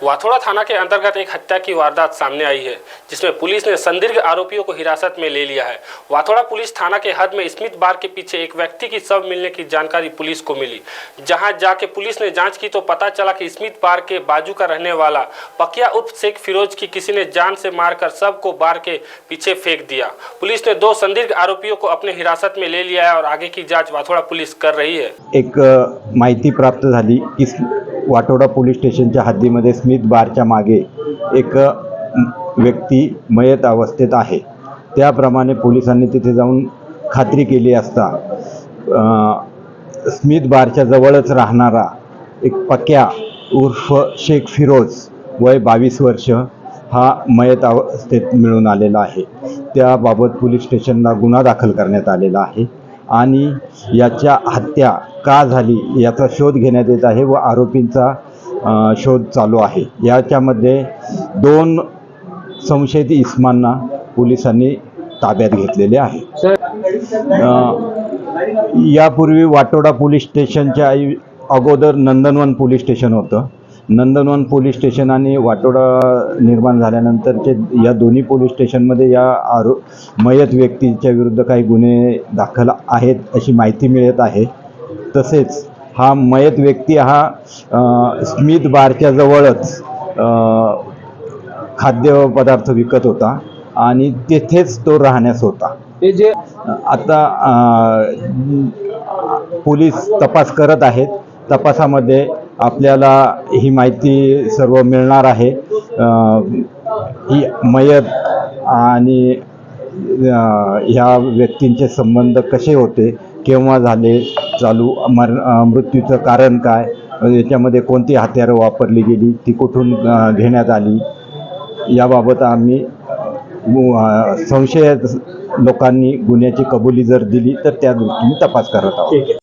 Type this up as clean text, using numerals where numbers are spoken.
वाथोड़ा थाना के अंतर्गत एक हत्या की वारदात सामने आई है, जिसमें पुलिस ने संदिग्ध आरोपियों को हिरासत में ले लिया है। वाथोड़ा पुलिस थाना के हद में स्मिथ बार के पीछे एक व्यक्ति की शव मिलने की जानकारी पुलिस को मिली। जहां जाके पुलिस ने जांच की तो पता चला कि स्मिथ बार के बाजू का रहने वाला पकिया उर्फ शेख फिरोज की किसी ने जान से मारकर शव को बार के पीछे फेंक दिया। पुलिस ने 2 संदिग्ध आरोपियों को अपने हिरासत में ले लिया है और आगे की जाँच वाथोड़ा पुलिस कर रही है। एक माहिती प्राप्त झाली की वाटोडा पोलीस स्टेशनच्या हद्दीमध्ये स्मिथ बारच्या मागे एक व्यक्ती मयत अवस्थेत आहे। त्याप्रमाणे पोलिसांनी तिथे जाऊन खात्री केली असता स्मिथ बारच्या जवळच राहणारा एक पक्या उर्फ शेख फिरोज वय 22 वर्ष हा मयत अवस्थेत मिळून आलेला आहे। त्याबाबत पोलीस स्टेशनला गुन्हा दाखल करण्यात आलेला आहे आणि याच्या हत्या का झाली याचा शोध घेण्यात येत आहे व आरोपींचा शोध चालू आहे। याच्यामध्ये 2 संशयित इसमांना पोलिसांनी ताब्यात घेतलेले आहे। यापूर्वी वाटोडा पोलीस स्टेशनच्या अगोदर नंदनवन पोलीस स्टेशन होतं। नंदनवन पोलीस स्टेशन आणि वाटोडा निर्माण झाल्यानंतरचे या दोन्ही पोलीस स्टेशनमध्ये या मयत व्यक्तीच्या विरुद्ध काही गुन्हे दाखल आहेत अशी माहिती मिळत आहे। तसेच हा मयत व्यक्ती हा स्मिथ बारच्या जवळच खाद्यपदार्थ विकत होता आणि तेथेच तो राहण्यास होता। आता पोलीस तपास करत आहेत। तपासामध्ये आपल्याला ही माहिती सर्व मिळणार आहे। ही मयत आणि ह्या व्यक्तींचे संबंध कसे होते, केव्हा झाले चालू, मृत्यूचं कारण काय, याच्यामध्ये कोणती हत्यारं वापरली गेली, ती कुठून घेण्यात आली, याबाबत आम्ही संशयित लोकांनी गुन्ह्याची कबुली जर दिली तर त्या दृष्टीने तपास करत आहोत।